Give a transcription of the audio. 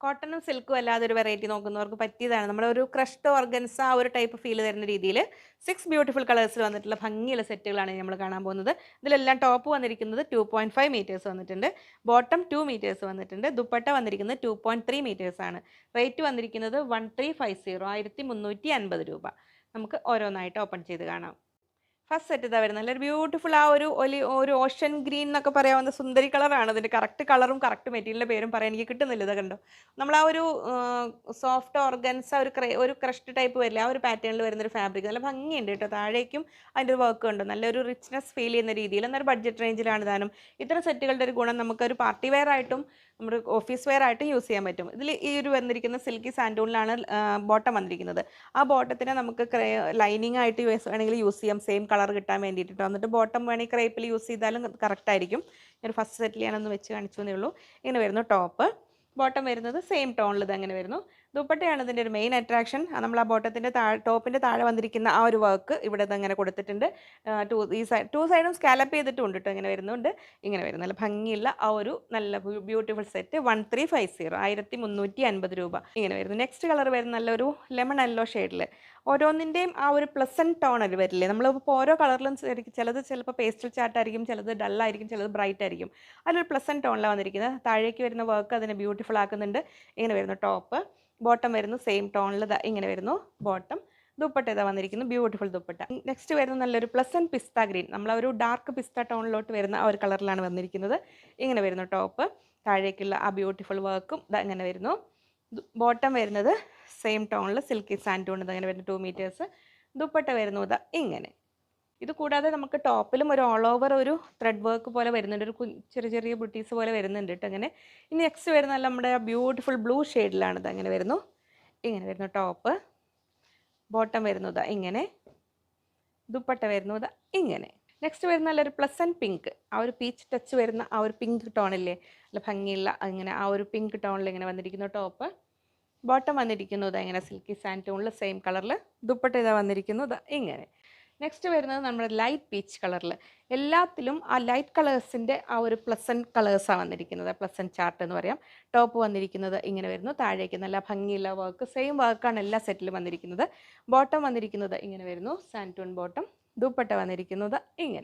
കോട്ടണും സിൽക്കും അല്ലാതെ ഒരു വെറൈറ്റി നോക്കുന്നവർക്ക് പറ്റിയതാണ്. നമ്മളൊരു ക്രഷ്ഡ് ഓർഗൻസ ആ ഒരു ടൈപ്പ് ഫീൽ തരുന്ന രീതിയിൽ 6 ബ്യൂട്ടിഫുൾ കളേഴ്സിൽ വന്നിട്ടുള്ള ഭംഗിയുള്ള സെറ്റുകളാണ് നമ്മൾ കാണാൻ പോകുന്നത്. ഇതിലെല്ലാം ടോപ്പ് വന്നിരിക്കുന്നത് 2.5 മീറ്റേഴ്സ് വന്നിട്ടുണ്ട്. ബോട്ടം 2 മീറ്റേഴ്സ് വന്നിട്ടുണ്ട്. ദുപ്പട്ട വന്നിരിക്കുന്നത് 2.3 മീറ്റേഴ്സ് ആണ്. റേറ്റ് വന്നിരിക്കുന്നത് 1350 1350 രൂപ. നമുക്ക് ഓരോന്നായിട്ട് ഓപ്പൺ ചെയ്ത് കാണാം. ഫസ്റ്റ് സെറ്റ് ഇതാ വരുന്നത്. നല്ലൊരു ബ്യൂട്ടിഫുൾ ആ ഒരു ഓഷൻ ഗ്രീൻ എന്നൊക്കെ പറയാവുന്ന സുന്ദരി കളറാണ്. അതിൻ്റെ കറക്റ്റ് കളറും കറക്റ്റ് മെറ്റീരിയലിൻ്റെ പേരും പറയാൻ എനിക്ക് കിട്ടുന്നില്ല. ഇത് കണ്ടോ? നമ്മൾ ആ ഒരു സോഫ്റ്റ് ഓർഗൻസ ഒരു ക്രഷ്ഡ് ടൈപ്പ് വരില്ല, ആ ഒരു പാറ്റേണിൽ വരുന്നൊരു ഫാബ്രിക് നല്ല ഭംഗിയുണ്ട് കേട്ടോ. താഴേക്കും അതിൻ്റെ ഒരു വർക്ക് ഉണ്ട്. നല്ലൊരു റിച്ച്നെസ് ഫീൽ ചെയ്യുന്ന രീതിയിൽ എന്നൊരു ബഡ്ജറ്റ് റേഞ്ചിലാണ് താനും. ഇത്തരം സെറ്റുകളുടെ ഒരു ഗുണം നമുക്കൊരു പാർട്ടി വെയർ ആയിട്ടും നമ്മുടെ ഓഫീസ് വെയർ ആയിട്ടും യൂസ് ചെയ്യാൻ പറ്റും. ഇതിൽ ഈ ഒരു വന്നിരിക്കുന്ന സിൽക്കി സാൻഡൂണിലാണ് ബോട്ടം വന്നിരിക്കുന്നത്. ആ ബോട്ടത്തിനെ നമുക്ക് ലൈനിങ് ആയിട്ട് വേണമെങ്കിൽ യൂസ് ചെയ്യാം, സെയിം കളർ കിട്ടാൻ വേണ്ടിയിട്ട്. എന്നിട്ട് ബോട്ടം വേണമെങ്കിൽ ക്രേപ്പിൽ യൂസ് ചെയ്താലും കറക്റ്റ് ആയിരിക്കും. ഞാൻ ഫസ്റ്റ് സെറ്റിൽ ഞാനൊന്ന് വെച്ച് കാണിച്ചു എന്നേ ഉള്ളൂ. ഇങ്ങനെ വരുന്നു ടോപ്പ്. ബോട്ടം വരുന്നത് സെയിം ടോണിൽ ഇത് അങ്ങനെ വരുന്നു. ദുപ്പട്ടയാണ് ഇതിൻ്റെ ഒരു മെയിൻ അട്രാക്ഷൻ. നമ്മൾ ആ ബോട്ടത്തിൻ്റെ ടോപ്പിൻ്റെ താഴെ വന്നിരിക്കുന്ന ആ ഒരു വർക്ക് ഇവിടെ ഇതങ്ങനെ കൊടുത്തിട്ടുണ്ട്. ടു സൈഡും സ്കാലപ്പ് ചെയ്തിട്ടുണ്ട് കേട്ടോ. ഇങ്ങനെ വരുന്നുണ്ട്. ഇങ്ങനെ വരും നല്ല ഭംഗിയുള്ള ആ ഒരു നല്ല ബ്യൂട്ടിഫുൾ സെറ്റ് 1350 1350 രൂപ ഇങ്ങനെ വരുന്നു. നെക്സ്റ്റ് കളർ വരുന്ന നല്ലൊരു ലെമൺ യെല്ലോ ഷെയ്ഡിൽ. ഓരോന്നിൻ്റെയും ആ ഒരു പ്ലസൻറ്റ് ടോൺ അത് വരില്ലേ. നമ്മളിപ്പോൾ ഓരോ കളറിലും ചിലത് ചിലപ്പോൾ പേസ്റ്റൽ ചാർട്ടായിരിക്കും, ചിലത് ഡള്ളായിരിക്കും, ചിലത് ബ്രൈറ്റ് ആയിരിക്കും. അതിലൊരു പ്ലസൻറ്റ് ടോണിലാണ് വന്നിരിക്കുന്നത്. താഴേക്ക് വരുന്ന വർക്ക് അതിനെ ബ്യൂട്ടിഫുൾ ആക്കുന്നുണ്ട്. ഇങ്ങനെ വരുന്നു ടോപ്പ്. ബോട്ടം വരുന്നു സെയിം ടോണിൽ ഇങ്ങനെ വരുന്നു ബോട്ടം. ദുപ്പട്ട ഇതാ വന്നിരിക്കുന്നു, ബ്യൂട്ടിഫുൾ ദുപ്പട്ട. നെക്സ്റ്റ് വരുന്ന നല്ലൊരു പ്ലസൻറ്റ് പിസ്ത ഗ്രീൻ. നമ്മൾ ഒരു ഡാർക്ക് പിസ്ത ടോണിലോട്ട് വരുന്ന ആ ഒരു കളറിലാണ് വന്നിരിക്കുന്നത്. ഇങ്ങനെ വരുന്നു ടോപ്പ്. താഴേക്കുള്ള ആ ബ്യൂട്ടിഫുൾ വർക്കും ഇങ്ങനെ വരുന്നു. ബോട്ടം വരുന്നത് സെയിം ടോണിൽ സിൽക്കി സാൻഡൂൺ ഇങ്ങനെ വരുന്നു 2 മീറ്റേഴ്സ്. ദുപ്പട്ട വരുന്നു ഇങ്ങനെ. ഇത് കൂടാതെ നമുക്ക് ടോപ്പിലും ഒരു ഓൾ ഓവർ ഒരു ത്രെഡ് വർക്ക് പോലെ വരുന്നുണ്ട്. ചെറിയ ചെറിയ ബുട്ടീസ് പോലെ വരുന്നുണ്ട് കേട്ടോ അങ്ങനെ. ഇനി നെക്സ്റ്റ് വരുന്ന നമ്മുടെ ബ്യൂട്ടിഫുൾ ബ്ലൂ ഷെയ്ഡിലാണ് ഇത് അങ്ങനെ വരുന്നു. ഇങ്ങനെ വരുന്നു ടോപ്പ്. ബോട്ടം വരുന്നത് ഇങ്ങനെ. ദുപ്പട്ട വരുന്നത് ഇങ്ങനെ. നെക്സ്റ്റ് വരുന്ന നല്ലൊരു പ്ലസൻറ്റ് പിങ്ക്. ആ ഒരു പീച്ച് ടച്ച് വരുന്ന ആ ഒരു പിങ്ക് ടോണില്ലേ, നല്ല ഭംഗിയുള്ള അങ്ങനെ ആ ഒരു പിങ്ക് ടോണിൽ ഇങ്ങനെ വന്നിരിക്കുന്നു ടോപ്പ്. ബോട്ടം വന്നിരിക്കുന്നത് ഇങ്ങനെ സിൽക്കി സാൻഡൂണിൽ സെയിം കളറിൽ. ദുപ്പട്ട ഇതാ വന്നിരിക്കുന്നത് ഇങ്ങനെ. നെക്സ്റ്റ് വരുന്നത് നമ്മുടെ ലൈറ്റ് പീച്ച് കളറിൽ. എല്ലാത്തിലും ആ ലൈറ്റ് കളേഴ്സിൻ്റെ ആ ഒരു പ്ലസൻറ്റ് കളേഴ്സാണ് വന്നിരിക്കുന്നത്. പ്ലസൻറ്റ് ചാർട്ട് എന്ന് പറയാം. ടോപ്പ് വന്നിരിക്കുന്നത് ഇങ്ങനെ വരുന്നു. താഴേക്ക് നല്ല ഭംഗിയുള്ള വർക്ക്, സെയിം വർക്കാണ് എല്ലാ സെറ്റിലും വന്നിരിക്കുന്നത്. ബോട്ടം വന്നിരിക്കുന്നത് ഇങ്ങനെ വരുന്നു, സാൻഡൂൺ ബോട്ടം. ദുപ്പട്ട വന്നിരിക്കുന്നത് ഇങ്ങനെ.